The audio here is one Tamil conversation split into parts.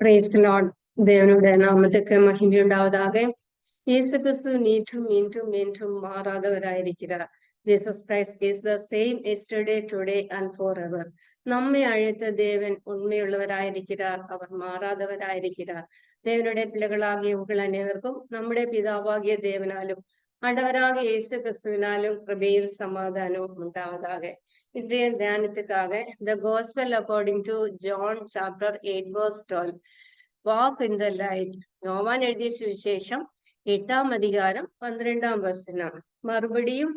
Price Lord. தேவனுடைய நாமத்துக்கு மகிமையுண்டாவதாக. இயேசு கிறிஸ்து நேற்றும் இன்றும் என்றும் மாறாதவராயிருக்கிறார். Jesus Christ is the same yesterday today and for ever. நம்மை அழைத்த தேவன் உண்மையுள்ளவராயிருக்கிறார். அவர் மாறாதவராயிருக்கிறார். தேவனுடைய பிள்ளைகளாகிய உங்கள் அனைவருக்கும் நம்முடைய பிதாவாகிய தேவனாலும் ஆண்டவராக இயேசு கிறிஸ்துவினாலும் கிருபையும் சமாதானமும் உண்டாவதாக. இன்றைய தியானத்துக்காக the gospel according to John chapter 8 verse 12. Walk in the light. யோவான் எழுதிய சுவிசேஷம் 8ஆம் அதிகாரம் 12ஆம் வசனம். மறுபடியும்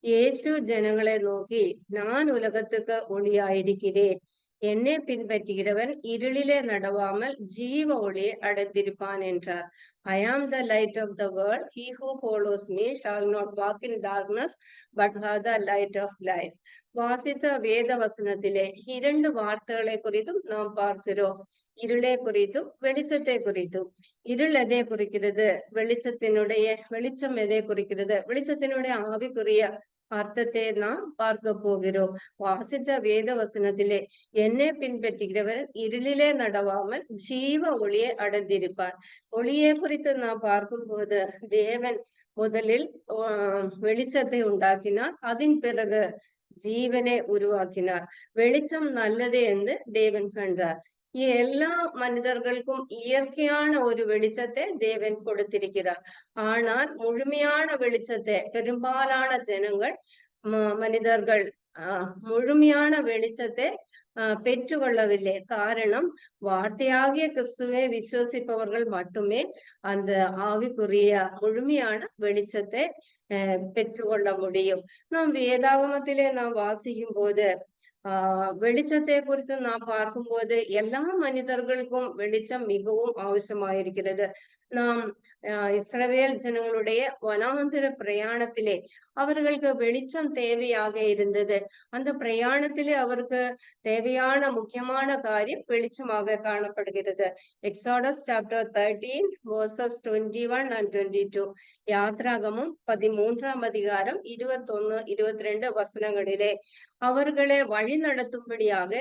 இயேசு ஜனங்களை நோக்கி, நான் உலகத்துக்கு ஒளியாயிருக்கிறேன். என்னை பின்பற்றுகிறவன் இருளிலே நடவாமல் ஜீவ ஒளியை அடைந்திருப்பான் என்றார். I am the light of the world. He who follows me shall not walk in darkness, but have the light of life. வாசித்த வேத வசனத்திலே 2 வார்த்தைகளை குறித்தும் நாம் பார்க்கிறோம். இருளை குறித்தும் வெளிச்சத்தை குறித்தும். இருள் எதை குறிக்கிறது? வெளிச்சம் எதை குறிக்கிறது? வெளிச்சத்தினுடைய ஆவிக்குரிய அர்த்தத்தை நாம் பார்க்க போகிறோம். வாசித்த வேத வசனத்திலே என்னை பின்பற்றுகிறவர் இருளிலே நடவாமல் ஜீவ ஒளியை அடைந்திருப்பார். ஒளியை குறித்து நாம் பார்க்கும்போது தேவன் முதலில் வெளிச்சத்தை உண்டாக்கினார். அதன் பிறகு ஜீவனை உருவாக்கினார். வெளிச்சம் நல்லது என்று தேவன் கண்டார். எல்லா மனிதர்களுக்கும் இயற்கையான ஒரு வெளிச்சத்தை தேவன் கொடுத்திருக்கிறார். ஆனால் முழுமையான வெளிச்சத்தை பெரும்பாலான ஜனங்கள் மனிதர்கள் முழுமையான வெளிச்சத்தை பெற்றுக்கொள்ளவில்லை. காரணம், வார்த்தையாகிய கிறிஸ்துவை விசுவசிப்பவர்கள் மட்டுமே அந்த ஆவிக்குரிய முழுமையான வெளிச்சத்தை பெற்றுக்கொள்ள முடியும். நாம் வேதாகமத்திலே நாம் வாசிக்கும் போது வெளிச்சத்தை குறித்து நாம் பார்க்கும்போது எல்லா மனிதர்களுக்கும் வெளிச்சம் மிகவும் அவசியமாயிருக்கிறது. நாம் இஸ்ரவேல் ஜனங்களுடைய வனாந்திர பிரயாணத்திலே அவர்களுக்கு வெளிச்சம் தேவையாக இருந்தது. அந்த பிரயாணத்திலே அவருக்கு தேவையான முக்கியமான காரியம் வெளிச்சமாக காணப்படுகிறது. Exodus chapter 13 verses 21 and 22. யாத்ராகமம் 13ஆம் அதிகாரம் 21, 22 வசனங்களிலே அவர்களை வழி நடத்தும்படியாக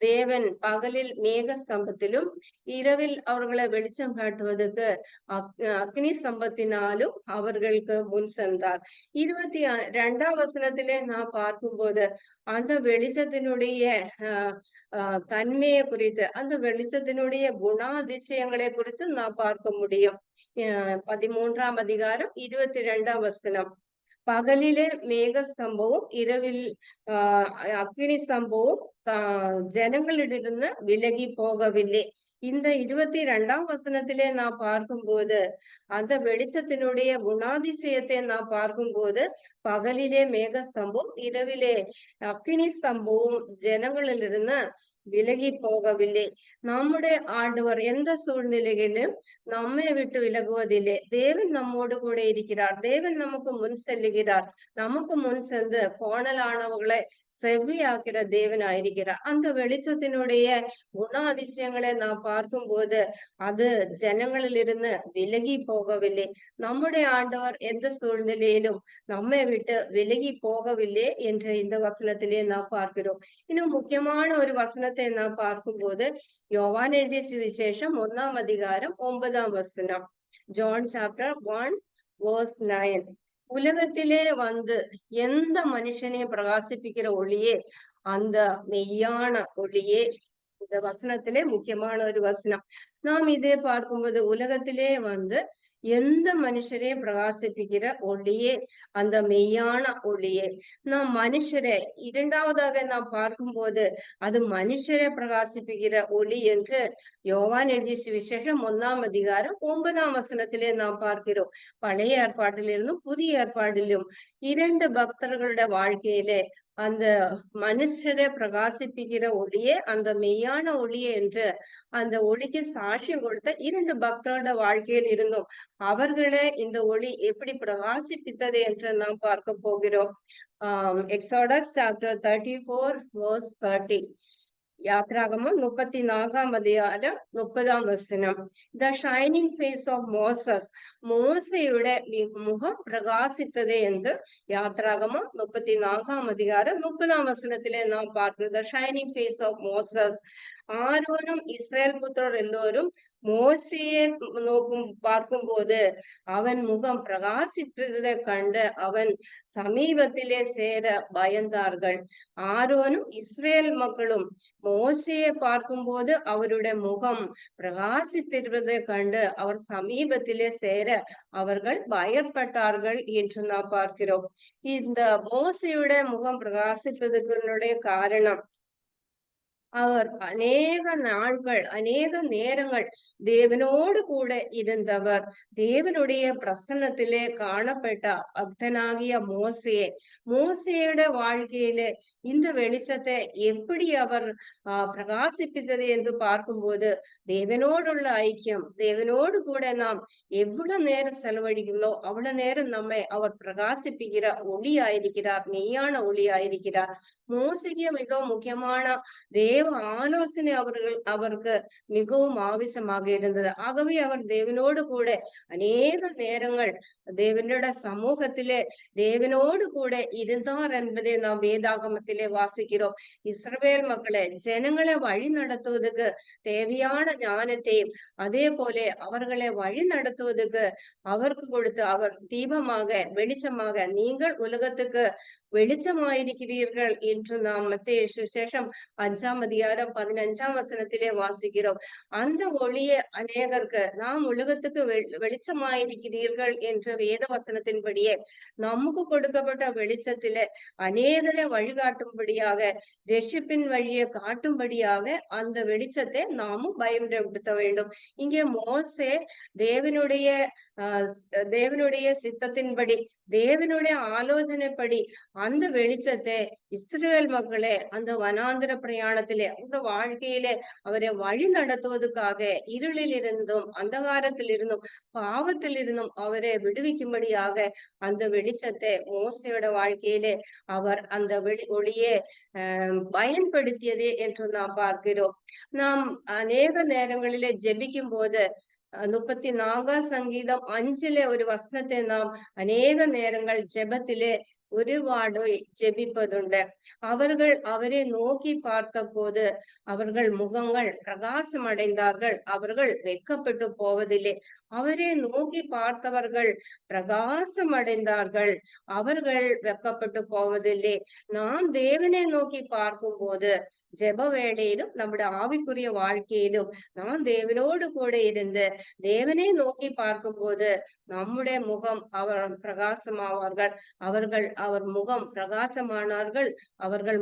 தேவன் பகலில் மேக ஸ்தம்பத்திலும் இரவில் அவர்களை வெளிச்சம் காட்டுவதற்கு அக்னி ஸ்தம்பத்தினாலும் அவர்களுக்கு முன் சென்றார். 22ஆம் வசனத்திலே நான் பார்க்கும்போது அந்த வெளிச்சத்தினுடைய தன்மையை குறித்து, அந்த வெளிச்சத்தினுடைய குணாதிசயங்களை குறித்து நான் பார்க்க முடியும். 13ஆம் அதிகாரம் 22ஆம் வசனம். பகலிலே மேக ஸ்தம்பமும் இரவில் அக்னி ஸ்தம்பமும் ஜனங்களிலிருந்து விலகி போகவில்லை. இந்த 22ஆம் வசனத்திலே நான் பார்க்கும்போது அந்த வெளிச்சத்தினுடைய குணாதிசயத்தை நான் பார்க்கும்போது பகலிலே மேக ஸ்தம்பம், இரவிலே அக்னி ஸ்தம்பமும் ஜனங்களிலிருந்து விலகி போகவில்லை. நம்முடைய ஆண்டவர் எந்த சூழ்நிலைகளிலும் நம்மை விட்டு விலகுவதில்லை. தேவன் நம்மோடு கூட இருக்கிறார். தேவன் நமக்கு முன் செல்லுகிறார். நமக்கு முன் சென்று கோணலானவர்களை செவ்வியாக்கிற தேவன் ஆயிருக்கிறார். அந்த வெளிச்சத்தினுடைய குணாதிசயங்களை நாம் பார்க்கும்போது அது ஜனங்களிலிருந்து விலகி போகவில்லை. நம்முடைய ஆண்டவர் எந்த சூழ்நிலையிலும் நம்மை விட்டு விலகி போகவில்லை என்று இந்த வசனத்திலே நாம் பார்க்கிறோம். இன்னும் முக்கியமான ஒரு வசனத்தை நாம் பார்க்கும்போது யோவான் எழுதிய சுவிசேஷம் 1ஆம் அதிகாரம் 9ஆம் வசனம். John chapter 1 verse 9. உலகத்திலே வந்து எந்த மனுஷனையும் பிரகாசிப்பிக்கிற ஒளியே அந்த மெய்யான ஒளியே. இந்த வசனத்திலே முக்கியமான ஒரு வசனம். நாம் இதே பார்க்கும்போது உலகத்திலே வந்து எந்த மனுஷரையும் பிரகாசிப்பிக்கிற ஒளியே அந்த மெய்யான ஒளியே. நாம் மனுஷரை இரண்டாவதாக நாம் பார்க்கும்போது அது மனுஷரை பிரகாசிப்பிக்கிற ஒளி என்று யோவான் எழுதிய சுவிசேஷம் 1ஆம் அதிகாரம் 9ஆம் வசனத்திலே நாம் பார்க்கிறோம். பழைய ஏற்பாட்டிலிருந்தும் புதிய ஏற்பாட்டிலும் 2 பக்தர்களுடைய வாழ்க்கையிலே அந்த மனுஷரை பிரகாசிப்பிக்கிற ஒளியே அந்த மெய்யான ஒளியே என்று அந்த ஒளிக்கு சாட்சியம் கொடுத்த 2 பக்தரோட வாழ்க்கையில் இருந்தும் அவர்களே இந்த ஒளி எப்படி பிரகாசிப்பித்தது என்று நாம் பார்க்க போகிறோம். Exodus chapter 34 verse 30. യാത്രാഗമം 34-30 the shining face of Moses, മോസയുടെ മുഖം പ്രകാശിത്തത് എന്ത്? യാത്രാഗമം 34-30 നാം பார்க்கிறோம். The shining face of Moses. ஆரோனும் இஸ்ரேல் புத்திரர் எல்லோரும் மோசையை பார்க்கும்போது அவன் முகம் பிரகாசித்ததை கண்டு அவன் சமீபத்திலே சேர பயந்தார்கள். ஆரோனும் இஸ்ரேல் மக்களும் மோசையை பார்க்கும்போது அவருடைய முகம் பிரகாசித்திருப்பதை கண்டு அவர் சமீபத்திலே சேர அவர்கள் பயப்பட்டார்கள் என்று நாம் பார்க்கிறோம். இந்த மோசையுடைய முகம் பிரகாசிப்பதற்கு காரணம், அவர் அநேக நாட்கள் அநேக நேரங்கள் தேவனோடு கூட இருந்தவர். தேவனுடைய பிரசன்னத்திலே காணப்பட்ட பக்தனாகிய மோசையோட வாழ்க்கையிலே இந்த வெளிச்சத்தை எப்படி அவர் பிரகாசிப்பித்தது என்று பார்க்கும்போது, தேவனோடுள்ள ஐக்கியம், தேவனோடு கூட நாம் எவ்வளவு நேரம் செலவழிக்கிறோம் அவ்வளவு நேரம் நம்மை அவர் பிரகாசிப்பிக்கிற ஒளி ஆயிருக்கிறார், மெய்யான ஒளி ஆயிருக்கிறார். மோசைக்கு மிகவும் முக்கியமான தேவ ஆலோசனை அவருக்கு மிகவும் ஆവശ്யமாக இருந்தது. ஆகவே அவர் தேவனோடு கூட அநேக நேரங்கள் தேவனுடைய சமூகத்திலே தேவனோடு கூட இருந்தார் என்பதை நாம் வேதாகமத்திலே வாசிக்கிறோம். இஸ்ரவேல் மக்களை, ஜனங்களை வழி நடத்துவதற்கு தேவையான ஞானத்தையும் அதே போல அவர்களை வழி நடத்துவதற்கு அவருக்கு கொடுத்து, அவர் தீபமாக வெளிச்சமாக நீங்கள் உலகத்துக்கு வெளிச்சமாயிருக்கிறீர்கள் என்று நாம் மத்தேயு சுவிசேஷம் 5-15 வாசிக்கிறோம். அந்த ஒளியை அநேகருக்கு, நாம் உலகத்துக்கு வெளிச்சமாயிருக்கிறீர்கள் என்ற வேத வசனத்தின்படியே நமக்கு கொடுக்கப்பட்ட வெளிச்சத்திலே அநேகரை வழிகாட்டும்படியாக, ரட்சிப்பின் வழியை காட்டும்படியாக அந்த வெளிச்சத்தை நாமும் பயன்படுத்த வேண்டும். இங்கே மோசே தேவனுடைய சித்தத்தின்படி, தேவனுடைய ஆலோசனைப்படி அந்த வெளிச்சத்தை இஸ்ரவேல் மக்களே அந்த வனாந்திர பிரயாணத்திலே, அந்த வாழ்க்கையிலே அவரை வழி நடத்துவதற்காக இருளில் இருந்தும் அந்தகாரத்தில் இருந்தும் பாவத்தில் இருந்தும் அவரை விடுவிக்கும்படியாக அந்த வெளிச்சத்தை மோசையோட வாழ்க்கையிலே அவர் அந்த ஒளியை பயன்படுத்தியதே என்று நாம் பார்க்கிறோம். நாம் அநேக நேரங்களிலே ஜெபிக்கும் போது 34 ഒരു വസനത്തെ നാം അനേക നേരങ്ങൾ ജപത്തിലെ ഒരുപാട് ജപിപ്പതുണ്ട്. അവരെ നോക്കി பார்த்தபோது அவர்கள் முகங்கள் பிரகாசமடைந்தார்கள், அவர்கள் வெட்கப்பட்டு போவதில்லை. அவரை நோக்கி பார்த்தவர்கள் பிரகாசமடைந்தார்கள், அவர்கள் வெட்கப்பட்டு போவதில்லை. நாம் தேவனை நோக்கி பார்க்கும் போது ஜெப வேளையிலும் நம்முடைய ஆவிக்குரிய வாழ்க்கையிலும் நாம் தேவனோடு கூட இருந்து தேவனை நோக்கி பார்க்கும் போது நம்முடைய முகம் அவர் பிரகாசமாவார்கள், அவர் முகம் பிரகாசமானார்கள், அவர்கள்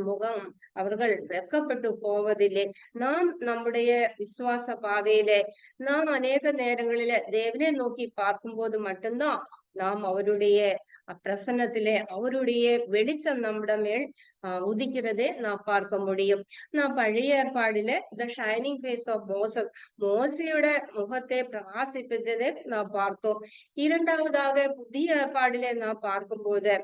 வெட்கப்பட்டு போவதில்லை. நாம் நம்முடைய விசுவாச பாதையிலே நாம் அநேக நேரங்களில தேவனை நோக்கி பார்க்கும்போது மட்டும்தான் நாம் அவருடைய பிரசன்னத்திலே அவருடைய வெளிச்சம் நம்மிடம் மேல் உதிக்கிறதே நாம் பார்க்க முடியும். நான் பழைய ஏற்பாடில த ஷைனிங் ஃபேஸ் ஆஃப் மோசையோட முகத்தை பிரகாசிப்பதை நாம் பார்த்தோம். இரண்டாவதாக புதிய ஏற்பாடிலே நாம் பார்க்கும்போது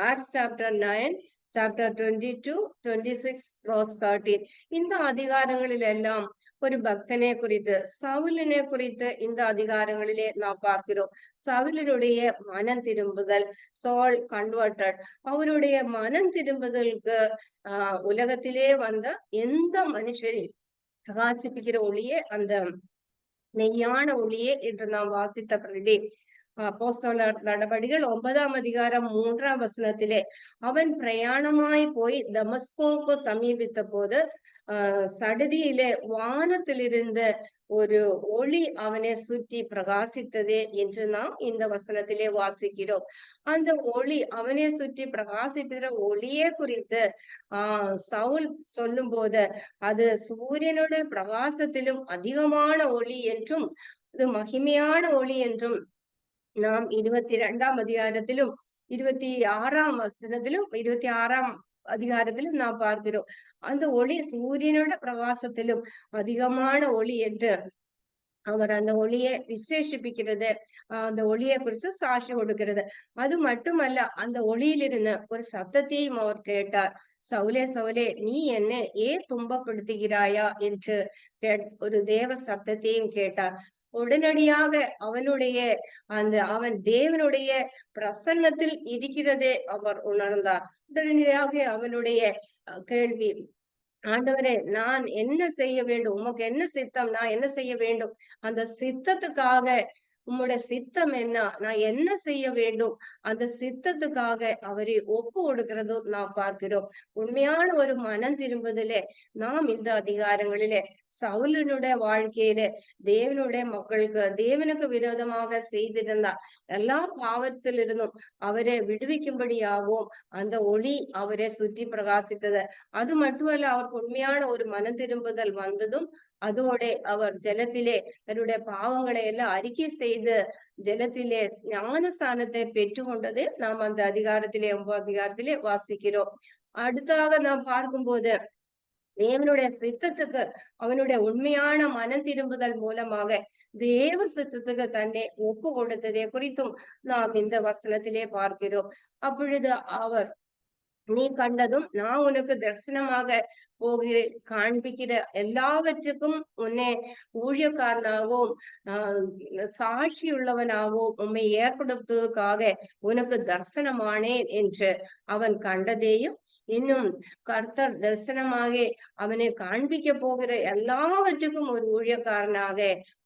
ஆக்ட்ஸ் சாப்டர் 9 சாப்டர் 22, 26, verse 13 இந்த அதிகாரங்களில் எல்லாம் ஒரு பக்தனை குறித்து, சவுலினை குறித்து இந்த அதிகாரங்களிலே நாம் பார்க்கிறோம். சவுலினுடைய மனம் திரும்புதல், சால் கன்வெர்டட், அவருடைய மனம் திரும்புதலுக்கு உலகத்திலே வந்த எந்த மனுஷரில் பிரகாசிப்பிக்கிற ஒளியே அந்த மெய்யான ஒளியே என்று நாம் வாசித்தபடி அப்போஸ்தலர் நடபடிகள் 9-3 அவன் பிரயாணமாய் போய் தமஸ்கோக்கு சமீபித்த போது சடுதியிலே வானத்திலிருந்த ஒரு ஒளி அவனை சுற்றி பிரகாசித்ததே என்று நாம் இந்த வசனத்திலே வாசிக்கிறோம். அந்த ஒளி அவனை சுற்றி பிரகாசிக்கிற ஒளியே குறித்து சவுல் சொல்லும் போது அது சூரியனுடைய பிரகாசத்திலும் அதிகமான ஒளி என்றும் அது மகிமையான ஒளி என்றும் நாம் 22 26 26 நாம் பார்க்கிறோம். அந்த ஒளி சூரியனோட பிரகாசத்திலும் அதிகமான ஒளி என்று அவர் அந்த ஒளியை விசேஷிப்பிக்கிறது, அந்த ஒளியை குறித்து சாட்சி கொடுக்கிறது. அது மட்டுமல்ல, அந்த ஒளியிலிருந்து ஒரு சத்தத்தையும் அவர் கேட்டார். சவுலே சவுலே, நீ என்னை ஏன் துன்பப்படுத்துகிறாயா என்று ஒரு தேவ சத்தத்தையும் கேட்டார். உடனடியாக அவன் தேவனுடைய பிரசன்னத்தில் இருக்கிறதே அவர் உணர்ந்தார். உடனடியாக அவனுடைய கேள்வி, ஆண்டவரே, நான் என்ன செய்ய வேண்டும்? உமக்கு என்ன சித்தம்? நான் என்ன செய்ய வேண்டும்? அந்த சித்தத்துக்காக உம்முடைய சித்தம் என்ன? நான் என்ன செய்ய வேண்டும்? அந்த சித்தத்துக்காக அவரை ஒப்பு கொடுக்கிறதும் நாம் பார்க்கிறோம். உண்மையான ஒரு மனம் திரும்புதலே நாம் இந்த அதிகாரங்களிலே சவுலினுடைய வாழ்க்கையில தேவனுடைய மக்களுக்கு தேவனுக்கு விரோதமாக செய்திருந்த எல்லா பாவத்திலிருந்தும் அவரை விடுவிக்கும்படியாகவும் அந்த ஒளி அவரை சுற்றி பிரகாசித்தது. அது மட்டுமல்ல, அவருக்கு உண்மையான ஒரு மனம் திரும்புதல் வந்ததும் அதோட அவர் ஜலத்திலே தன்னுடைய பாவங்களை எல்லாம் அறிக்கை செய்து ஜலத்திலே ஞானஸ்தானத்தை பெற்றுக்கொண்டது நாம் அந்த அதிகாரத்திலே 9 அதிகாரத்திலே வாசிக்கிறோம். அடுத்தாக நாம் பார்க்கும்போது தேவனுடைய சித்தத்துக்கு அவனுடைய உண்மையான மனம் திரும்புதல் மூலமாக தேவ சித்தத்துக்கு தன்னை ஒப்பு கொடுத்ததை குறித்தும் நாம் இந்த வசனத்திலே பார்க்கிறோம். அப்பொழுது அவர், நீ கண்டதும் நான் உனக்கு தரிசனமாக காண்பிக்கிற எல்லாவற்றுக்கும் உன்னை ஊழியக்காரனாகவும் சாட்சியுள்ளவனாகவும் உண்மை ஏற்படுத்துவதற்காக உனக்கு தரிசனமானேன் என்று அவன் கண்டதேயும், இன்னும் கர்த்தர் தரிசனமாக அவனை காண்பிக்க போகிற எல்லாவற்றுக்கும் ஒரு ஊழியக்காரனாக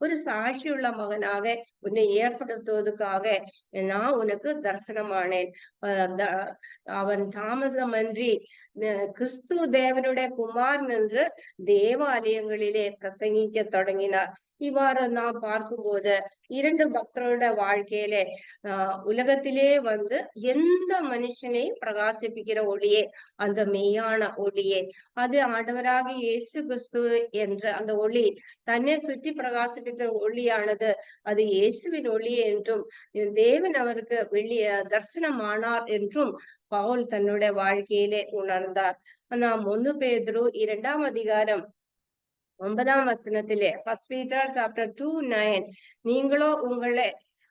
ஒரு சாட்சியுள்ள மகனாக உன்னை ஏற்படுத்துவதற்காக நான் உனக்கு தரிசனமானேன். அவன் தாமசமன்றி கிறிஸ்து தேவனுடைய குமாரன் என்று தேவாலயங்களிலே பிரசங்கிக்க தொடங்கினார். இவ்வாறு நாம் பார்க்கும்போது 2 பக்தரோட வாழ்க்கையில உலகத்திலே வந்து எந்த மனுஷனையும் பிரகாசிப்பிக்கிற ஒளியே அந்த மெய்யான ஒளியே, அது ஆண்டவராக இயேசு கிறிஸ்து என்ற அந்த ஒளி தன்னை சுற்றி பிரகாசிப்பிக்கிற ஒளியானது அது இயேசுவின் ஒளி என்றும் தேவன் அவருக்கு தரிசனமானார் என்றும் பவுல் தன்னுடைய வாழ்க்கையிலே உணர்ந்தார். நாம் 1 பேதுரு 2 அதிகாரம் 9 வசனத்திலே, 1 Peter chapter 2:9, நீங்களோ உங்களை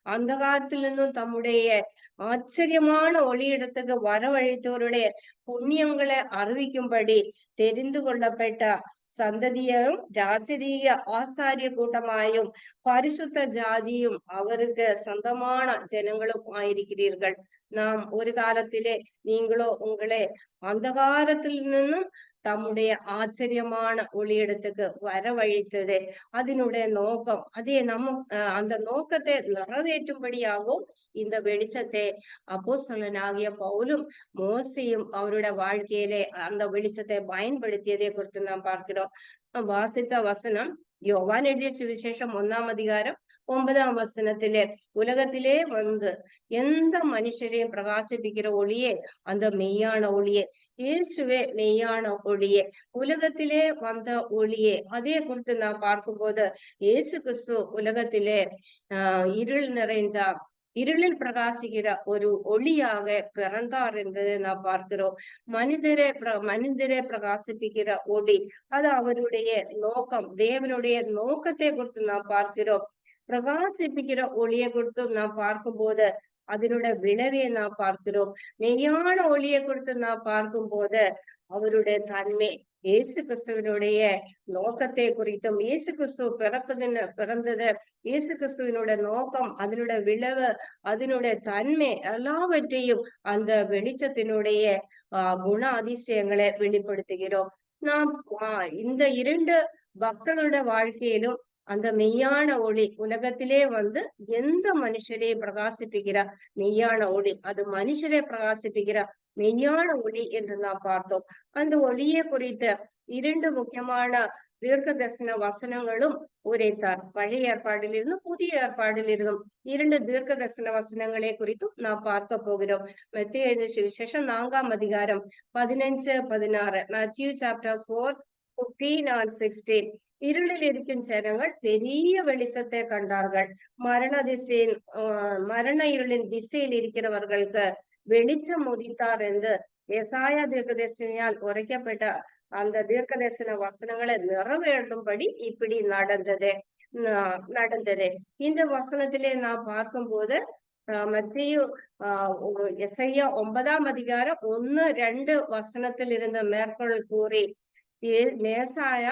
அந்த காலத்திலிருந்தும் தம்முடைய ஆச்சரியமான ஒளியிடத்துக்கு வரவழைத்தவருடைய புண்ணியங்களை அறிவிக்கும்படி தெரிந்து கொள்ளப்பட்ட சந்ததியும் ராஜரீக ஆசாரிய கூட்டமாயும் பரிசுத்த ஜாதியும் அவருக்கு சொந்தமான ஜனங்களும் ஆயிருக்கிறீர்கள். நாம் ஒரு காலத்திலே நீங்களோ உங்களை அந்த காலத்தில் நின்னும் தம்முடைய ஆச்சரியமான ஒளியிடத்துக்கு வரவழைத்தது. அதனுடைய நோக்கம் அதே அந்த நோக்கத்தை நிறைவேற்றும்படியாகவும் இந்த வெளிச்சத்தை அப்போஸ்தலனாகிய பவுலும் மோசேயும் அவருடைய வாழ்க்கையிலே அந்த வெளிச்சத்தை பயன்படுத்தியதை குறித்து நாம் பார்க்கிறோம். வாசித்த வசனம் யோவான் எழுதிய சுவிசேஷம் 1 அதிகாரம் 9 வசனத்திலே, உலகத்திலே வந்து எந்த மனுஷரையும் பிரகாசிப்பிக்கிற ஒளியே அந்த மெய்யான ஒளியே, இயேசுவே மெய்யான ஒளியே, உலகத்திலே வந்த ஒளியே. அதே குறித்து நாம் பார்க்கும்போது இயேசு கிறிஸ்து உலகத்திலே இருள் நிறைந்த இருளில் பிரகாசிக்கிற ஒரு ஒளியாக பிறந்தார் என்பதை நாம் பார்க்கிறோம். மனிதரை பிரகாசிப்பிக்கிற ஒளி, அது அவருடைய நோக்கம், தேவனுடைய நோக்கத்தை குறித்து நாம் பார்க்கிறோம். பிரகாசிப்பிக்கிற ஒளியை குறித்து நாம் பார்க்கும்போது அதனுடைய விளைவை நாம் பார்க்கிறோம். மெய்யான ஒளியை குறித்து நாம் பார்க்கும்போது அவருடைய தன்மை, இயேசு கிறிஸ்துவனுடைய நோக்கத்தை குறித்தும், இயேசு கிறிஸ்துவ பிறந்தது, இயேசு கிறிஸ்துவனுடைய நோக்கம், அதனுடைய விளைவு, அதனுடைய தன்மை எல்லாவற்றையும் அந்த வெளிச்சத்தினுடைய குண அதிசயங்களை வெளிப்படுத்துகிறோம். நாம் இந்த 2 பக்தர்களுடைய வாழ்க்கையிலும் அந்த மெய்யான ஒளி உலகத்திலே வந்து எந்த மனுஷரை பிரகாசிப்பிக்கிற மெய்யான ஒளி, அது மனுஷரை பிரகாசிப்பிக்கிற மெய்யான ஒளி என்று நாம் பார்த்தோம். அந்த ஒளியை குறித்த 2 முக்கியமான தீர்க்க தரிசன வசனங்களும் உரைத்தார். பழைய ஏற்பாடிலிருந்து புதிய ஏற்பாடிலிருந்தும் 2 தீர்க்க தரிசன வசனங்களை குறித்தும் நாம் பார்க்க போகிறோம். மத்தேயு எழுதிய சுவிசேஷம் 4 அதிகாரம் 15-16, Matthew chapter 4:15 and 16. இருளில் இருக்கும் ஜனங்கள் பெரிய வெளிச்சத்தை கண்டார்கள். மரண இருளின் திசையில் இருக்கிறவர்களுக்கு வெளிச்சம் உதித்தார் என்று எசாயா தீர்க்கதரிசியால் உரைக்கப்பட்ட அந்த தீர்க்க தரிசன வசனங்களை நிறைவேற்றும்படி இப்படி நடந்தது. இந்த வசனத்திலே நாம் பார்க்கும்போது மத்தேயு எசையா 9ஆம் அதிகாரம் 1-2 வசனத்தில் இருந்த மேற்கோள் கூறி மேசாய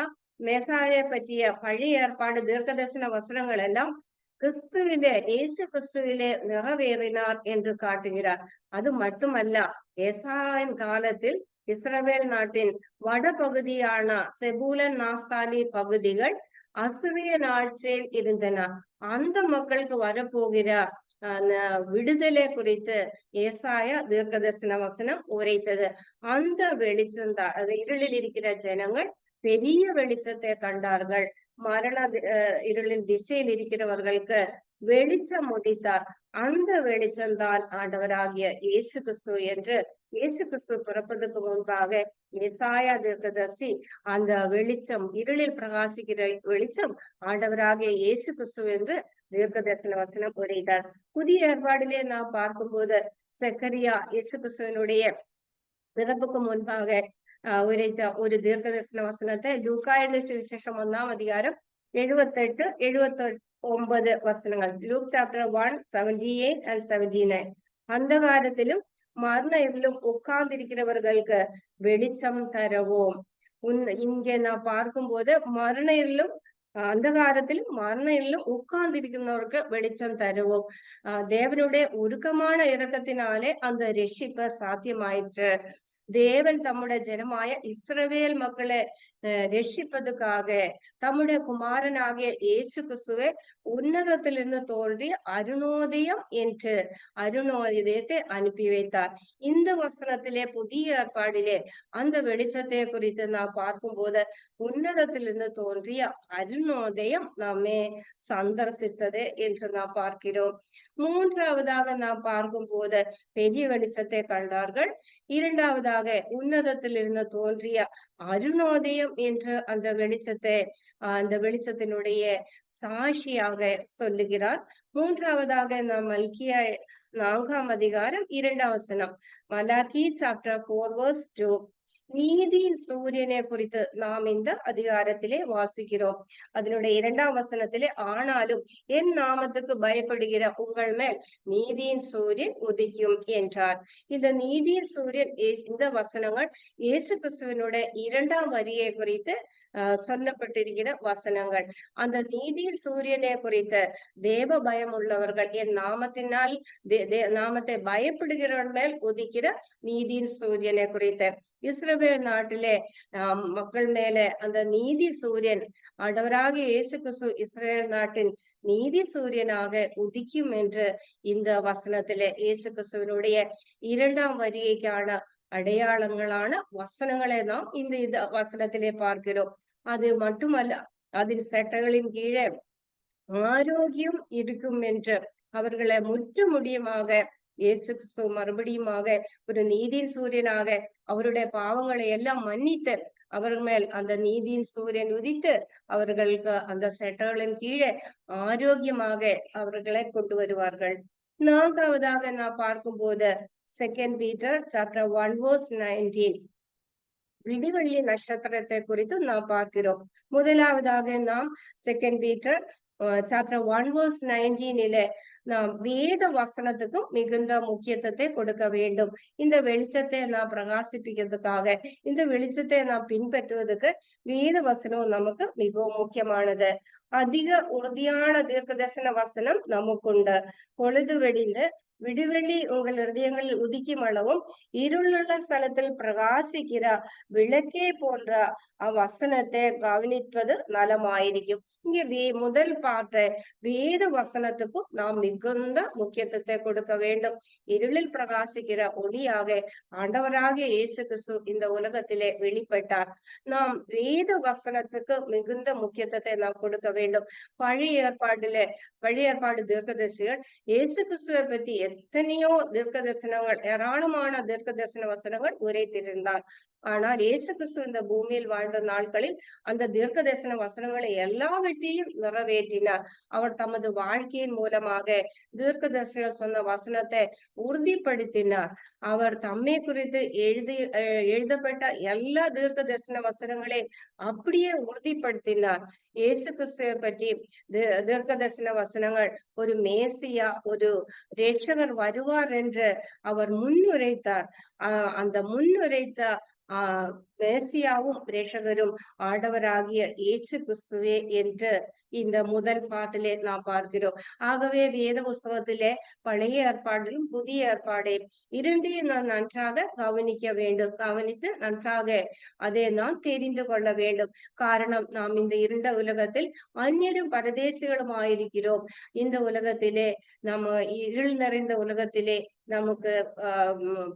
பற்றிய பழைய ஏற்பாடு தீர்க்கதரிசன வசனங்கள் எல்லாம் கிறிஸ்துவிலே இயேசு கிறிஸ்துவிலே நிறைவேறினார் என்று காட்டுகிறார். அது மட்டுமல்ல, ஏசாயின் காலத்தில் இஸ்ரவேல் நாட்டின் வடபகுதியான செபூலன் நாஸ்தாலி பகுதிகள் அசிரியன் ஆட்சியில் இருந்தன. அந்த மக்களுக்கு வரப்போகிற விடுதலை குறித்து ஏசாயா தீர்க்கதரிசன வசனம் உரைத்தது. அந்த வெளிச்சம் தான், அது இருளில் இருக்கிற ஜனங்கள் பெரிய வெளிச்சத்தை கண்டார்கள். மரண இருளின் திசையில் இருக்கிறவர்களுக்கு வெளிச்சம் உதித்தார். அந்த வெளிச்சம் தான் ஆண்டவராகிய இயேசு கிறிஸ்து என்று இயேசு கிறிஸ்து பிறப்பதற்கு முன்பாக ஏசாயா தீர்க்கதரிசி அந்த வெளிச்சம், இருளில் பிரகாசிக்கிற வெளிச்சம் ஆண்டவராகிய இயேசு கிறிஸ்து என்று தீர்க்கதரிசன வசனம் உரைத்தார். புதிய ஏற்பாடிலே நாம் பார்க்கும்போது செக்கரியா இயேசு கிறிஸ்துவனுடைய பிறப்புக்கு முன்பாக உரைத்த ஒரு தீர்க்கதரிசன வசனத்தை லூக்கா எழுதின சுவிசேஷம் 1ஆம் அதிகாரம் 78-79 வசனங்கள். Look chapter 1:78 and 79. அந்த காலத்திலும் மரண இருளும் உட்கார்ந்திருக்கிறவர்களுக்கு வெளிச்சம் தரவும். இங்கே நான் பார்க்கும்போது மரண இருளும் அந்த காலத்திலும் மரண இருளும் உட்கார்ந்திருக்கிறவர்களுக்கு வெளிச்சம் தருவோம். தேவனுடைய உருக்கமான இரக்கத்தினாலே அந்த ரட்சிப்பு சாத்தியமாயிற்று. தேவன் தம்முடைய ஜனமாய இஸ்ரவேல் மக்களை ரட்சிப்பதற்காக தம்முடைய குமாரனாகிய இயேசு கிறிஸ்துவை உன்னதத்திலிருந்து தோன்றி அருணோதயம் என்று அருணோதயத்தை அனுப்பி வைத்தார். இந்த வசனத்திலே புதிய ஏற்பாடிலே அந்த வெளிச்சத்தை குறித்து நாம் பார்க்கும்போது உன்னதத்திலிருந்து தோன்றிய அருணோதயம் நாமே சந்தர்சித்தது என்று நாம் பார்க்கிறோம். மூன்றாவதாக நாம் பார்க்கும்போது பெரிய வெளிச்சத்தை கண்டார்கள். இரண்டாவதாக உன்னதத்திலிருந்து தோன்றிய அருணோதயம் என்று அந்த வெளிச்சத்தினுடைய சாட்சியாக சொல்லுகிறார். மூன்றாவதாக நாம் மல்கியா 4ஆம் அதிகாரம் 2ஆம் வசனம், மலாக்கி சாப்டர் 4:2, நீதி சூரியனை குறித்து நாம் இந்த அதிகாரத்திலே வாசிக்கிறோம். அதனுடைய 2ஆம் வசனத்திலே, ஆனாலும் என் நாமத்துக்கு பயப்படுகிற உங்கள் மேல் நீதியின் சூரியன் உதிக்கும் என்றார். இந்த நீதியின் சூரியன் இந்த வசனங்கள் இயேசு கிறிஸ்துவனுடைய 2ஆம் வரியை குறித்து சொல்லப்பட்டிருக்கிற வசனங்கள். அந்த நீதியின் சூரியனை குறித்த தேவ பயம் உள்ளவர்கள், என் நாமத்தினால் நாமத்தை பயப்படுகிறவர்கள் மேல் உதிக்கிற நீதியின் சூரியனை குறித்த இஸ்ரவேல் நாட்டிலே மக்கள் மேல அந்த நீதி சூரியன் ஆண்டவராகிய இயேசு கிறிஸ்து இஸ்ரவேல் நாட்டின் நீதி சூரியனாக உதிக்கும் என்று இந்த வசனத்திலே இயேசு கிறிஸ்துவனுடைய 2ஆம் வரிக்கான அடையாளங்களான வசனங்களை நாம் இந்த வசனத்திலே பார்க்கிறோம். அது மட்டுமல்ல, அதன் சட்டங்களின் கீழே ஆரோக்கியம் இருக்கும் என்று அவர்களை முற்றுமுடியுமாக இயேசு கிறிஸ்து மறுபடியுமாக ஒரு நீதியின் சூரியனாக அவருடைய பாவங்களை எல்லாம் மன்னித்து அவர்கள் மேல் அந்த நீதியின் சூரியன் உதித்து அவர்களுக்கு அந்த சட்டங்களின் கீழே ஆரோக்கியமாக அவர்களை கொண்டு வருவார்கள். நான்காவதாக நான் பார்க்கும்போது 2 பீட்டர் சாப்டர் 1:19 விடிவெள்ளி நட்சத்திரத்தை குறித்து நாம் பார்க்கிறோம். முதலாவதாக நாம் 2 பீட்டர் சாப்டர் 1:19 நாம் வேத வசனத்துக்கும் மிகுந்த முக்கியத்துவத்தை கொடுக்க வேண்டும். இந்த வெளிச்சத்தை நாம் பிரகாசிப்பிக்கிறதுக்காக, இந்த வெளிச்சத்தை நாம் பின்பற்றுவதற்கு வேத வசனம் நமக்கு மிகவும் முக்கியமானது. அதிக உறுதியான தீர்க்கதரிசன வசனம் நமக்குண்டு. பொழுது வெடிந்து விடுவெள்ளி உங்கள் இருதயங்களில் உதிக்கும் அளவும் இருளுள்ள ஸ்தலத்தில் பிரகாசிக்கிற விளக்கே போன்ற அவ்வசனத்தை கவனிப்பது நலமாயிருக்கும். இங்கே முதல் பாட்டு வேத வசனத்துக்கும் நாம் மிகுந்த முக்கியத்துவத்தை கொடுக்க வேண்டும். இருளில் பிரகாசிக்கிற ஒளியாக ஆண்டவராகிய இயேசு கிறிஸ்து இந்த உலகத்திலே வெளிப்பட்டார். நாம் வேத வசனத்துக்கு மிகுந்த முக்கியத்துவத்தை நாம் கொடுக்க வேண்டும். பழைய ஏற்பாடு தீர்க்கதரிசிகள் இயேசு கிறிஸ்துவை பற்றி எத்தனையோ தீர்க்க தரிசனங்கள், ஏராளமான தீர்க்க தரிசன வசனங்கள் உரைத்திருந்தார். ஆனால் இயேசு கிறிஸ்து இந்த பூமியில் வாழ்ந்த நாட்களில் அந்த தீர்க்க தரிசன வசனங்களை எல்லாவற்றையும் நிறைவேற்றினார். அவர் தமது வாழ்க்கையின் மூலமாக தீர்க்க தரிசனம் சொன்ன வசனத்தை உறுதிப்படுத்தினார். அவர் தம்மை குறித்து எழுதப்பட்ட எல்லா தீர்க்க தரிசன வசனங்களை அப்படியே உறுதிப்படுத்தினார். இயேசு கிறிஸ்துவை பற்றி தீர்க்க தரிசன வசனங்கள் ஒரு மேசியா, ஒரு ரட்சகர் வருவார் என்று அவர் முன்னுரைத்தார். அந்த முன்னுரைத்த மேசியாவும் ரட்சகரும் ஆண்டவராகிய இயேசு கிறிஸ்துவே என்று இந்த முதல் பாட்டிலே நாம் பார்க்கிறோம். ஆகவே வேத புஸ்தகத்திலே பழைய ஏற்பாடிலும் புதிய ஏற்பாடை இரண்டையும் நாம் நன்றாக கவனிக்க வேண்டும். கவனித்து நன்றாக அதை நாம் தெரிந்து கொள்ள வேண்டும். காரணம், நாம் இந்த இருண்ட உலகத்தில் அந்நியரும் பரதேசிகளும் ஆயிருக்கிறோம். இந்த உலகத்திலே நம்ம இருள் நிறைந்த உலகத்திலே நமக்கு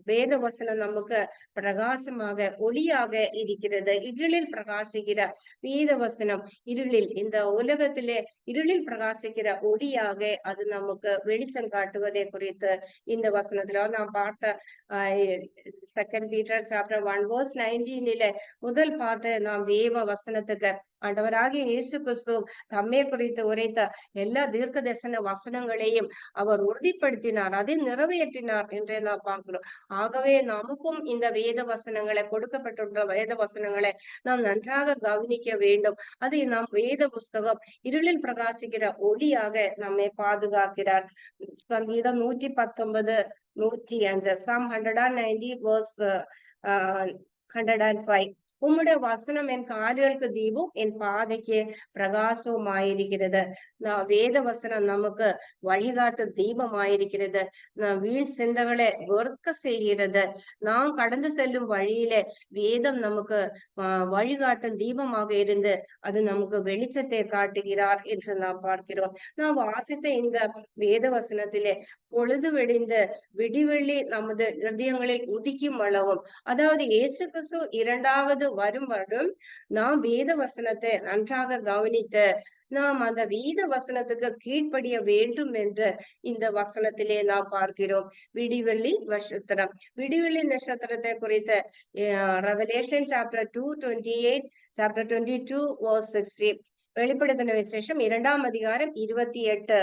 வேத வசனம் நமக்கு பிரகாசமாக ஒளியாக இருக்கிறது. இருளில் பிரகாசிக்கிற வேத வசனம் இருளில், இந்த உலகத்திலே இருளில் பிரகாசிக்கிற ஒளியாக அது நமக்கு வெளிச்சம் காட்டுவதை குறித்து இந்த வசனத்துல நாம் பார்த்த 2 Peter chapter 1 verse 19 முதல் பாட்டு நாம் வேத வசனத்துக்கு ஆண்டவராகிய இயேசு கிறிஸ்து தம்மை குறித்து உரைத்த எல்லா தீர்க்க தரிசன வசனங்களையும் அவர் உறுதிப்படுத்தினார், அதை நிறைவேற்றினார் என்றே நாம் பார்க்கிறோம். ஆகவே நமக்கும் இந்த வேத வசனங்களை, கொடுக்கப்பட்டுள்ள வேத வசனங்களை நாம் நன்றாக கவனிக்க வேண்டும். அதை நாம் வேத புஸ்தகம் இருளில் பிரகாசிக்கிற ஒளியாக நம்மை பாதுகாக்கிறார். சங்கீதம் 119 105 Psalm 190 verse 105 உம்முடைய வசனம் என் கால்களுக்கு தீபம், என் பாதைக்கு பிரகாசமாயிருக்கிறது. வேத வசனம் நமக்கு வழிகாட்டு தீபமாயிருக்கிறது. வீண் சிந்தகளை வெறுக்க செய்கிறது. நாம் கடந்து செல்லும் வழியிலே வேதம் நமக்கு வழிகாட்டும் தீபமாக இருந்து அது நமக்கு வெளிச்சத்தை காட்டுகிறார் என்று நாம் பார்க்கிறோம். நாம் வாசித்த இந்த வேத வசனத்திலே பொழுது வெடிந்த விடிவெள்ளி நமது ஹிருதயங்களில் உதிக்கும் அளவும், அதாவது இயேசு கிறிஸ்து இரண்டாவது வரும் வருடம் நாம் வேத வசனத்தை நன்றாக கவனித்து நாம் அந்த வேத வசனத்துக்கு கீழ்ப்படிய வேண்டும் என்று இந்த வசனத்திலே நாம் பார்க்கிறோம். விடிவெள்ளி நட்சத்திரம், விடிவெள்ளி நட்சத்திரத்தை குறித்த ரெவலேஷன் சாப்டர் 2:28 சாப்டர் 22 verse 60 வெளிப்படுத்தின விசேஷம் 2ஆம் அதிகாரம் 28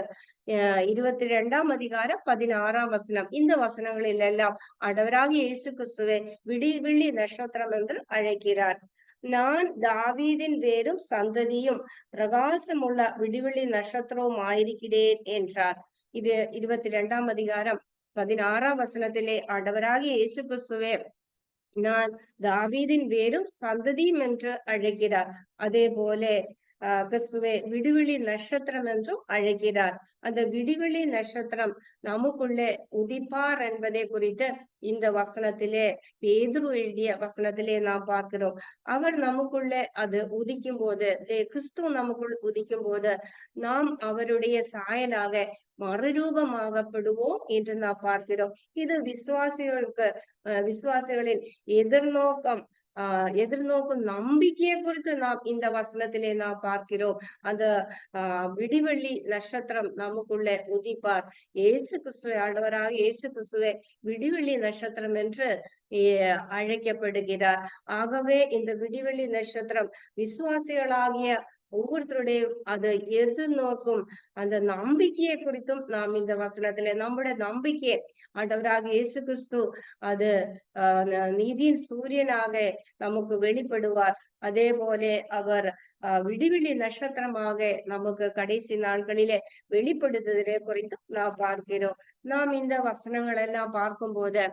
22ஆம் அதிகாரம் 16ஆம் வசனம். இந்த வசனங்களில் எல்லாம் ஆண்டவராகிய இயேசு கிறிஸ்துவை விடிவெள்ளி நட்சத்திரம் என்று அழைக்கிறார். நான் தாவீதின் வேரும் சந்ததியும் பிரகாசமுள்ள விடிவெள்ளி நட்சத்திரവും ஆயிருக்கிறேன் என்றார். இது 22ஆம் அதிகாரம் 16ஆம் வசனத்திலே ஆண்டவராகிய இயேசு கிறிஸ்துவே நான் தாவீதின் வேரும் சந்ததியும் என்று அழைக்கிறார். அதே போல கிறிஸ்துவை விடிவெளி நட்சத்திரம் என்றும் அழைக்கிறார். அந்த விடிவெளி நட்சத்திரம் நமக்குள்ளே உதிப்பார் என்பதை குறித்து இந்த வசனத்திலே, பேதுரு எழுதிய வசனத்திலே நாம் பார்க்கிறோம். அவர் நமக்குள்ளே அது உதிக்கும் போது, கிறிஸ்து நமக்குள் உதிக்கும் போது நாம் அவருடைய சாயலாக மறுரூபமாகப்படுவோம் என்று நாம் பார்க்கிறோம். இது விசுவாசிகளின் எதிர்நோக்கும் நம்பிக்கையை குறித்து நாம் இந்த வசனத்திலே நாம் பார்க்கிறோம். அந்த விடிவெள்ளி நட்சத்திரம் நமக்குள்ளே உதிப்பார். இயேசு கிறிஸ்துவை, ஆண்டவராக இயேசு கிறிஸ்துவை விடிவெள்ளி நட்சத்திரம் என்று அழைக்கப்படுகிறார். ஆகவே இந்த விடிவெள்ளி நட்சத்திரம் விசுவாசிகளாகிய ஒவ்வொருத்தருடைய அதை எதிர்நோக்கும் அந்த நம்பிக்கையை குறித்தும் நாம் இந்த வசனத்திலே நம்முடைய நம்பிக்கை ஆண்டவராக இயேசு கிறிஸ்து அது நீதியின் சூரியனாக நமக்கு வெளிப்படுவார். அதே போல அவர் விடிவெளி நட்சத்திரமாக நமக்கு கடைசி நாட்களிலே வெளிப்படுத்துவதை குறித்து நாம் பார்க்கிறோம். நாம் இந்த வசனங்கள் எல்லாம் பார்க்கும் போது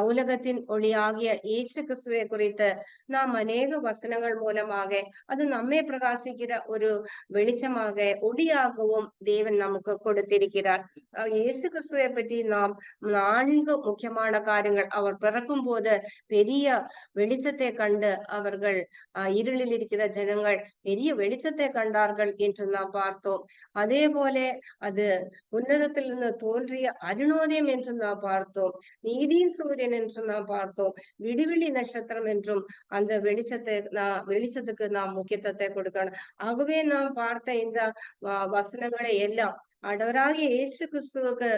உலகத்தின் ஒளியாகிய இயேசு கிறிஸ்துவை குறித்து நாம் அநேக வசனங்கள் மூலமாக அது நம்மை பிரகாசிக்கிற ஒரு வெளிச்சமாக, ஒளியாகவும் தேவன் நமக்கு கொடுத்திருக்கிறார். இயேசு கிறிஸ்துவை பற்றி நாம் 4 முக்கியமான காரியங்கள், அவர் பிறக்கும் போது பெரிய வெளிச்சத்தை கண்டு அவர்கள் இருளில் இருக்கிற ஜனங்கள் பெரிய வெளிச்சத்தை கண்டார்கள் என்று நாம் பார்த்தோம். அதே போல அது உன்னதத்திலிருந்து தோன்றிய அருணோதயம் என்று நாம் பார்த்தோம். நீதியின் சூரியன் என்று நாம் பார்த்தோம். விடிவெளி நட்சத்திரம் என்றும் அந்த வெளிச்சத்துக்கு நாம் முக்கியத்துவத்தை கொடுக்கணும். ஆகவே நாம் பார்த்த இந்த வசனங்களை எல்லாம் ஆண்டவராகிய இயேசு கிறிஸ்துவுக்கு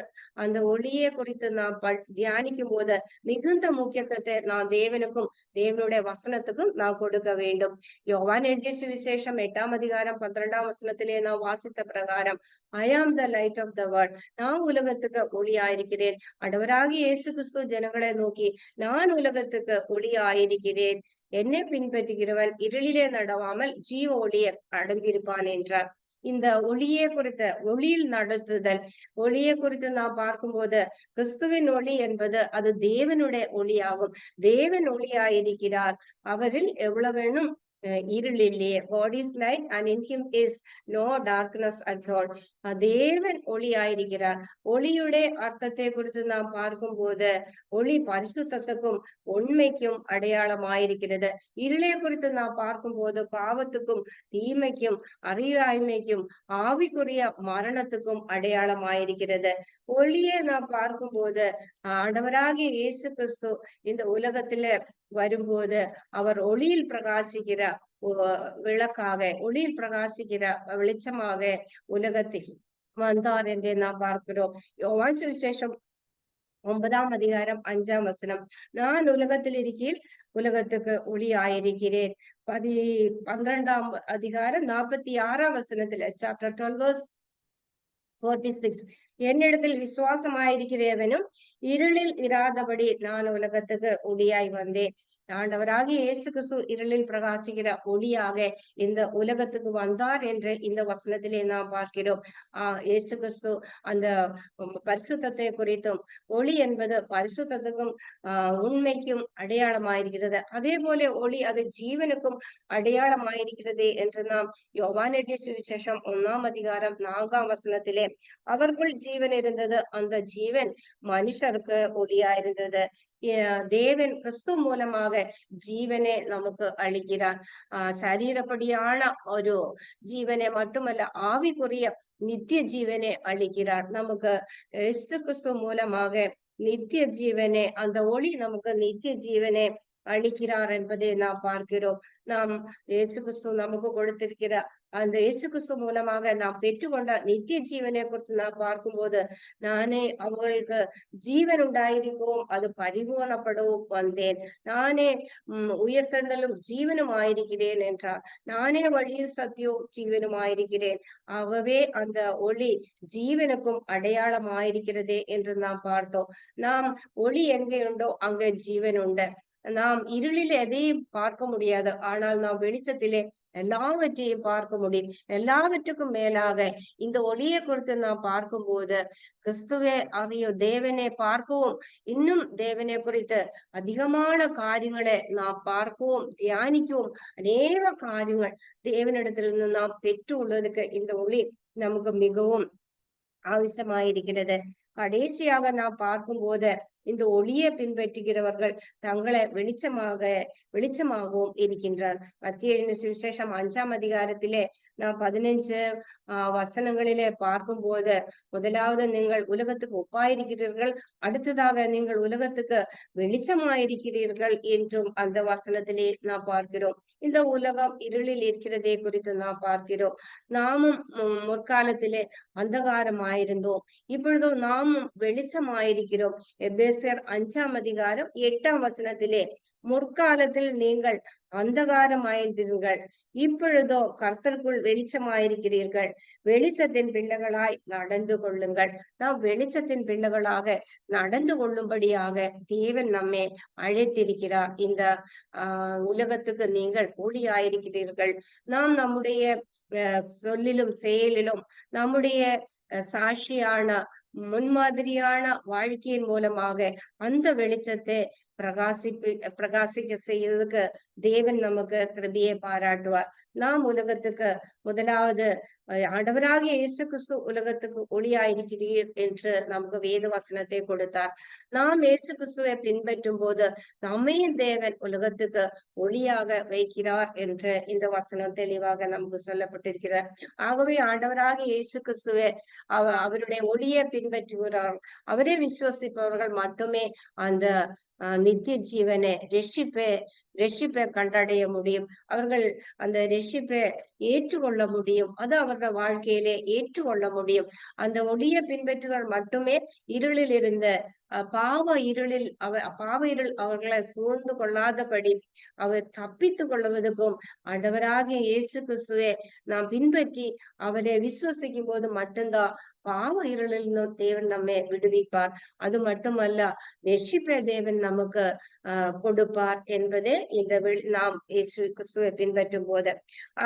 அந்த ஒளியை குறித்து நாம் தியானிக்கும் போது மிகுந்த முக்கியத்துவத்தை நாம் தேவனுக்கும் தேவனுடைய வசனத்துக்கும் நாம் கொடுக்க வேண்டும். யோவான் எழுதிய சுவிசேஷம் 8ஆம் அதிகாரம் 12ஆம் வசனத்திலே நாம் வாசித்த பிரகாரம், I am the light of the world, நான் உலகத்துக்கு ஒளியாயிருக்கிறேன். ஆண்டவராகிய இயேசு கிறிஸ்து ஜனங்களை நோக்கி, நான் உலகத்துக்கு ஒளியாயிருக்கிறேன், என்னை பின்பற்றுகிறவன் இருளிலே நடவாமல் ஜீவ ஒளியை அடைந்திருப்பான் என்றார். இந்த ஒளியை குறித்த ஒளியில் நடத்துதல், ஒளியை குறித்து நாம் பார்க்கும்போது கிறிஸ்துவின் ஒளி என்பது அது தேவனுடைய ஒளியாகும். தேவன் ஒளியாயிருக்கிறார், அவரில் எவ்வளவு வேணும் இருளிலே. God is light and in him is no darkness at all. தேவன் ஒளியாயிருக்கிறார். ஒளியுடைய அர்த்தத்தை குறித்து நாம் பார்க்கும்போது ஒளி பரிசுத்தத்துக்கும் உண்மைக்கும் அடையாளமாயிருக்கிறது. இருளை குறித்து நாம் பார்க்கும்போது பாவத்துக்கும் தீமைக்கும் அறியாய்மைக்கும் ஆவிக்குரிய மரணத்துக்கும் அடையாளமாயிருக்கிறது. ஒளியை நாம் பார்க்கும்போது ஆண்டவராகிய இயேசு கிறிஸ்து இந்த உலகத்துல வரும்போது அவர் ஒளியில் பிரகாசிக்கிற விளக்காக, ஒளியில் பிரகாசிக்கிற வெளிச்சமாக உலகத்தில் வந்தார் என்று நாம் பார்க்கிறோம். யோவான் சுவிசேஷம் 9ஆம் அதிகாரம் 5ஆம் வசனம், நான் உலகத்தில் இருக்கையில் உலகத்துக்கு ஒளி ஆயிருக்கிறேன். 12ஆம் அதிகாரம் 46ஆம் வசனத்துல, சாப்டர் 12:46, என்னிடத்தில் விசுவாசமாயிருக்கிறவனும் இருளில் இராதபடி நான் உலகத்துக்கு ஒளியாய் வந்தேன். ஆண்டவராகிய இயேசு கிறிஸ்து இருளில் பிரகாசிக்கிற ஒளியாக இந்த உலகத்துக்கு வந்தார் என்று இந்த வசனத்திலே நாம் பார்க்கிறோம். இயேசு கிறிஸ்து அந்த பரிசுத்தத்தை குறித்தும், ஒளி என்பது பரிசுத்தத்துக்கும் உண்மைக்கும் அடையாளமாயிருக்கிறது. அதே போல ஒளி அது ஜீவனுக்கும் அடையாளமாயிருக்கிறது என்று நாம் யோவான் எழுதிய சுவிசேஷம் 1ஆம் அதிகாரம் 4ஆம் வசனத்திலே, அவருக்குள் ஜீவன் இருந்தது, அந்த ஜீவன் மனுஷருக்கு ஒளியாயிருந்தது. தேவன் கிறிஸ்து மூலமாக ஜீவனை நமக்கு அளிக்கிறார். சரீரப்படியான ஒரு ஜீவனை மட்டுமல்ல, ஆவிக்குரிய நித்திய ஜீவனை அளிக்கிறார். நமக்கு இயேசு கிறிஸ்து மூலமாக நித்திய ஜீவனை, அந்த ஒளி நமக்கு நித்திய ஜீவனை அளிக்கிறார் என்பதை நாம் பார்க்கிறோம். நாம் இயேசு கிறிஸ்து நமக்கு கொடுத்திருக்கிற அந்த இயேசு கிறிஸ்து மூலமாக நாம் பெற்றுக்கொண்ட நித்திய ஜீவனை குறித்து நாம் பார்க்கும்போது, நானே அவர்களுக்கு ஜீவன் உண்டாயிருக்கவும் அது பரிபூரணப்படவும் வந்தேன், நானே உயர்த்தலும் ஜீவனும் ஆயிருக்கிறேன் என்றார். நானே வழியும் சத்தியവും ஜீவனும் ஆயிருக்கிறேன். ஆகவே அந்த ஒளி ஜீவனுக்கும் அடையாளம் ஆயிருக்கிறதே என்று நாம் பார்த்தோம். நாம் ஒளி எங்கே உண்டோ அங்கே ஜீவன் உண்டு. நாம் இருளில் எதையும் பார்க்க முடியாது, ஆனால் நாம் வெளிச்சத்திலே எல்லாவற்றையும் பார்க்க முடியும். எல்லாவற்றுக்கும் மேலாக இந்த ஒளியை குறித்து நாம் பார்க்கும்போது கிறிஸ்துவே அறியும் தேவனை பார்க்கவும், இன்னும் தேவனை குறித்து அதிகமான காரியங்களை நாம் பார்க்கவும் தியானிக்கவும், அநேக காரியங்கள் தேவனிடத்திலிருந்து நாம் பெற்று உள்ளதுக்கு இந்த ஒளி நமக்கு மிகவும் அவசியமாயிருக்கிறது. கடைசியாக நாம் பார்க்கும்போது இந்த ஒளியை பின்பற்றுகிறவர்கள் தங்களை வெளிச்சமாகவும் இருக்கின்றார். மத்திய எழுதின சுவிசேஷம் 5ஆம் அதிகாரத்திலே நாம் 15 வசனங்களிலே பார்க்கும்போது, முதலாவது நீங்கள் உலகத்துக்கு ஒப்பாயிருக்கிறீர்கள், அடுத்ததாக நீங்கள் உலகத்துக்கு வெளிச்சமாயிருக்கிறீர்கள் என்றும் அந்த வசனத்திலே நாம் பார்க்கிறோம். இந்த உலகம் இருளில் இருக்கிறதே குறித்து நாம் பார்க்கிறோம். நாமும் முற்காலத்திலே அந்தகாரமாயிருந்தோம், இப்பொழுதும் நாமும் வெளிச்சமாயிருக்கிறோம். எபேசியர் 5ஆம் அதிகாரம் 8ஆம் வசனத்திலே, முற்காலத்தில் நீங்கள் அந்தகாரமாயிருந்தீர்கள், இப்பொழுதோ கர்த்தருக்குள் வெளிச்சமாயிருக்கிறீர்கள், வெளிச்சத்தின் பிள்ளைகளாய் நடந்து கொள்ளுங்கள். நாம் வெளிச்சத்தின் பிள்ளைகளாக நடந்து கொள்ளும்படியாக தேவன் நம்மை அழைத்திருக்கிறார். இந்த உலகத்துக்கு நீங்கள் ஒளியாயிருக்கிறீர்கள். நாம் நம்முடைய சொல்லிலும் செயலிலும் நம்முடைய சாட்சியான முன்மாதிரியான வாழ்க்கையின் மூலமாக அந்த வெளிச்சத்தை பிரகாசிக்க செய்யறதுக்கு தேவன் நமக்கு கிருபையை பாராட்டுவார். நாம் உலகத்துக்கு முதலாவது ஆண்டவராகிய இயேசு கிறிஸ்து உலகத்துக்கு ஒளியாயிருக்கிறீர் என்று நமக்கு வேத வசனத்தை கொடுத்தார். நாம் இயேசு கிறிஸ்துவை பின்பற்றும் போது நம்மையும் தேவன் உலகத்துக்கு ஒளியாக வைக்கிறார் என்று இந்த வசனம் தெளிவாக நமக்கு சொல்லப்பட்டிருக்கிறார். ஆகவே ஆண்டவராகிய இயேசு கிறிஸ்துவை அவருடைய ஒளியை பின்பற்றுகிறார், அவரே விசுவசிப்பவர்கள் மட்டுமே அந்த நித்திய ஜீவனை ரட்சிப்பை ரட்சிப்பை கண்டடைய முடியும். அவர்கள் அந்த ரட்சிப்பை ஏற்றுக்கொள்ள முடியும். அது அவர்கள் வாழ்க்கையிலே ஏற்றுக்கொள்ள முடியும். அந்த ஒளியை பின்பற்றுகள் மட்டுமே இருளில் இருந்த பாவ இருளில் பாவ இருள் அவர்களை சூழ்ந்து கொள்ளாதபடி அவர் தப்பித்துக் கொள்வதற்கும் ஆண்டவராகிய இயேசு கிறிஸ்துவை நாம் பின்பற்றி அவரை விசுவசிக்கும் போது மட்டும்தான் பாவ இருளில் தேவன் நம்மை விடுவிப்பார். அது மட்டுமல்ல, ரட்சிப்பை தேவன் நமக்கு கொடுப்பார் என்பதே இந்த நாம் இயேசு கிறிஸ்துவை பின்பற்றும் போது.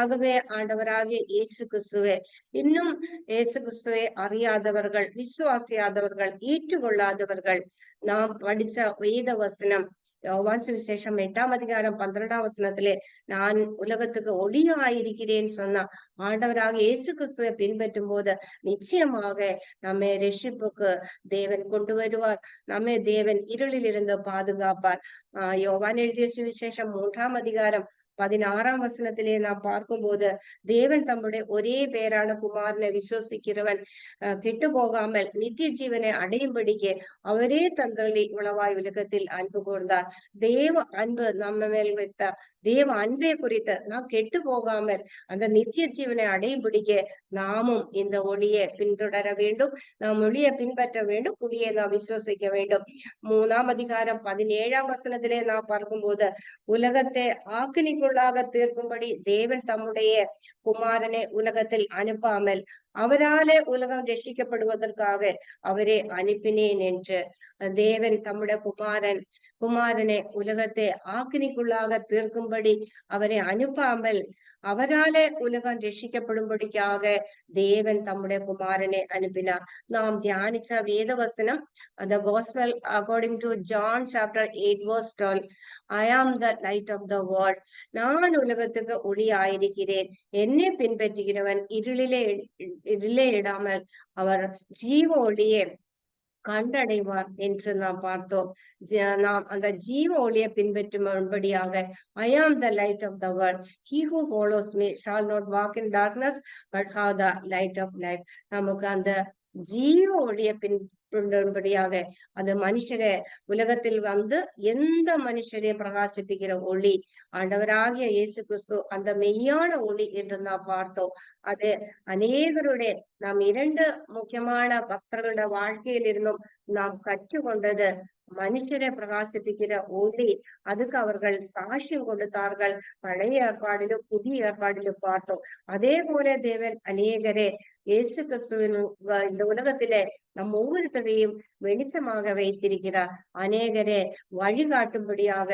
ஆகவே ஆண்டவராகிய இயேசு கிறிஸ்துவை இன்னும் இயேசு கிறிஸ்துவை அறியாதவர்கள், விசுவாசியாதவர்கள், ஏற்றுக்கொள்ளாதவர்கள், நாம் படிச்ச வேத வசனம் யோவான் சுவிசேஷம் 8ஆம் அதிகாரம் 12ஆம் வசனத்திலே நான் உலகத்துக்கு ஒளியாயிருக்கிறேன் சொன்னா ஆண்டவராக இயேசு கிறிஸ்துவை பின்பற்றும் போது நிச்சயமாக நம்மை ரட்சிப்புக்கு தேவன் கொண்டு வருவார். நம்மை தேவன் இருளில் இருந்து பாதுகாப்பார். யோவான் எழுதிய சுவிசேஷம் 3ஆம் அதிகாரம் 16ஆம் வசனத்திலே நாம் பார்க்கும்போது தேவன் தம்முடைய ஒரே பேரான குமாரனை விசுவசிக்கிறவன் கெட்டு போகாமல் நித்திய ஜீவனை அடையும்படிக்கு அவரே தந்தளி உளவாய் உலகத்தில் அன்பு கூர்ந்தார். தேவ அன்பு நம்ம மேல் வைத்த தேவ அன்பை குறித்து நாம் கெட்டு போகாமல் அந்த நித்திய ஜீவனை அடையும்படிக்க நாமும் இந்த ஒளியை பின்தொடர வேண்டும். நாம் ஒளியை பின்பற்ற வேண்டும். ஒளியை நாம் விசுவசிக்க வேண்டும். 3ஆம் அதிகாரம் 17ஆம் வசனத்திலே நாம் பார்க்கும்போது உலகத்தை ஆக்கினிக்குள்ளாக தீர்க்கும்படி தேவன் தம்முடைய குமாரனை உலகத்தில் அனுப்பாமல் அவராலே உலகம் ரட்சிக்கப்படுவதற்காக அவரே அனுப்பினேன் என்று தேவன் தம்முடைய குமாரனை உலகத்தை ஆக்கினிக்குள்ளாக தீர்க்கும்படி அவரை அனுப்பாமல் அவராலே உலகம் ரட்சிக்கப்படும்படிக்காக தேவன் தம்முடைய குமாரனை அனுப்பினார். நாம் தியானிச்ச வேத வசனம் the gospel according to John chapter 8 verse 12. I am the light of the world. நான் உலகத்துக்கு ஒளி ஆயிருக்கிறேன். என்னை பின்பற்றுகிறவன் இருளிலே இடாமல் அவர் ஜீவ ஒளியை கண்டடைவார் என்று நாம் பார்த்தோம். நாம் அந்த ஜீவ ஒளியை பின்பற்றும்படியாக I am the light of the world. He who follows me shall not walk in darkness but have the light of life. நமக்கு அந்த ஜீவ ஒளியை பின்பற்றும்படியாக அந்த மனுஷரை உலகத்தில் வந்து எந்த மனுஷரை பிரகாசிப்பிக்கிற ஒளி ஆண்டவராகிய இயேசு கிறிஸ்து அந்த மெய்யான ஒளி என்று நாம் பார்த்தோம். அது அநேகருடைய நாம் 2 முக்கியமான பக்தர்களுடைய வாழ்க்கையில் இருந்தும் நாம் கற்றுக்கொண்டது மனுஷரை பிரகாசிப்பிக்கிற ஒளி. அதுக்கு அவர்கள் சாட்சியம் கொடுத்தார்கள். பழைய ஏற்பாடிலும் புதிய ஏற்பாடிலும் பார்த்தோம். அதே போல தேவன் அநேகரே இயேசு கிறிஸ்துவின் இந்த உலகத்திலே நம் ஒவ்வொருத்தரையும் வெளிச்சமாக வைத்திருக்கிறார். அநேகரே வழிகாட்டும்படியாக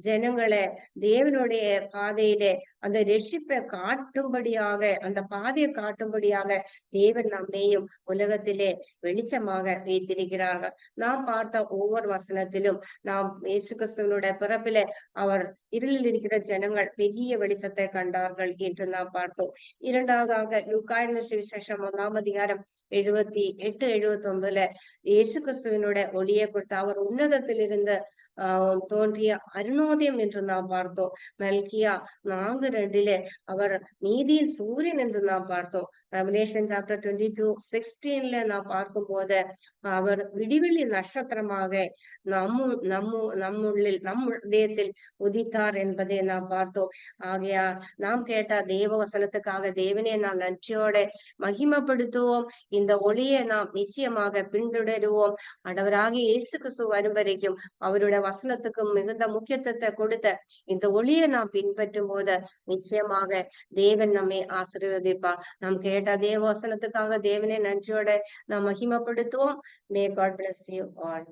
ஜனங்களை தேவனுடைய பாதையிலே அந்த ரட்சிப்பை காட்டும்படியாக அந்த பாதையை காட்டும்படியாக தேவன் நம்மையும் உலகத்திலே வெளிச்சமாக வைத்திருக்கிறார்கள். நாம் பார்த்த ஒவ்வொரு வசனத்திலும் நாம் இயேசு கிறிஸ்துவனுடைய பிறப்பிலே அவர் இருளில் இருக்கிற ஜனங்கள் பெரிய வெளிச்சத்தை கண்டார்கள் என்று நாம் பார்த்தோம். இரண்டாவதாக லூக்கா எழுதின சுவிசேஷம் 1ஆம் அதிகாரம் 78, 79 இயேசு கிறிஸ்துவனுடைய ஒளியை கொடுத்து அவர் உன்னதத்திலிருந்து தோன்றிய அருணோதயம் என்று நாம் பார்த்தோம். மல்கியா 4:2 அவர் நீதியின் சூரியன் என்று நாம் பார்த்தோம். ரெவலேஷன் சாப்டர் 22:16 நாம் பார்க்கும் போது அவர் விடிவெளி நட்சத்திரமாக நம்முடைய உதித்தார் என்பதை நாம் பார்த்தோம். ஆகையா நாம் கேட்ட தேவ வசனத்துக்காக தேவனே நாம் நன்றியோட மகிமைப்படுத்துவோம். இந்த ஒளியை நாம் நிச்சயமாக பின்தொடருவோம். ஆண்டவராகிய இயேசு கிறிஸ்து வரும் வரைக்கும் அவருடைய வசனத்துக்கு மிகுந்த முக்கியத்துவத்தை கொடுத்த இந்த ஒளியை நாம் பின்பற்றும் போது நிச்சயமாக தேவன் நம்மை ஆசீர்வதிப்பார். நாம் கேட்ட தேவ வசனத்துக்காக தேவனே நன்றியோட நாம் மகிமைப்படுத்துவோம். May God bless you all.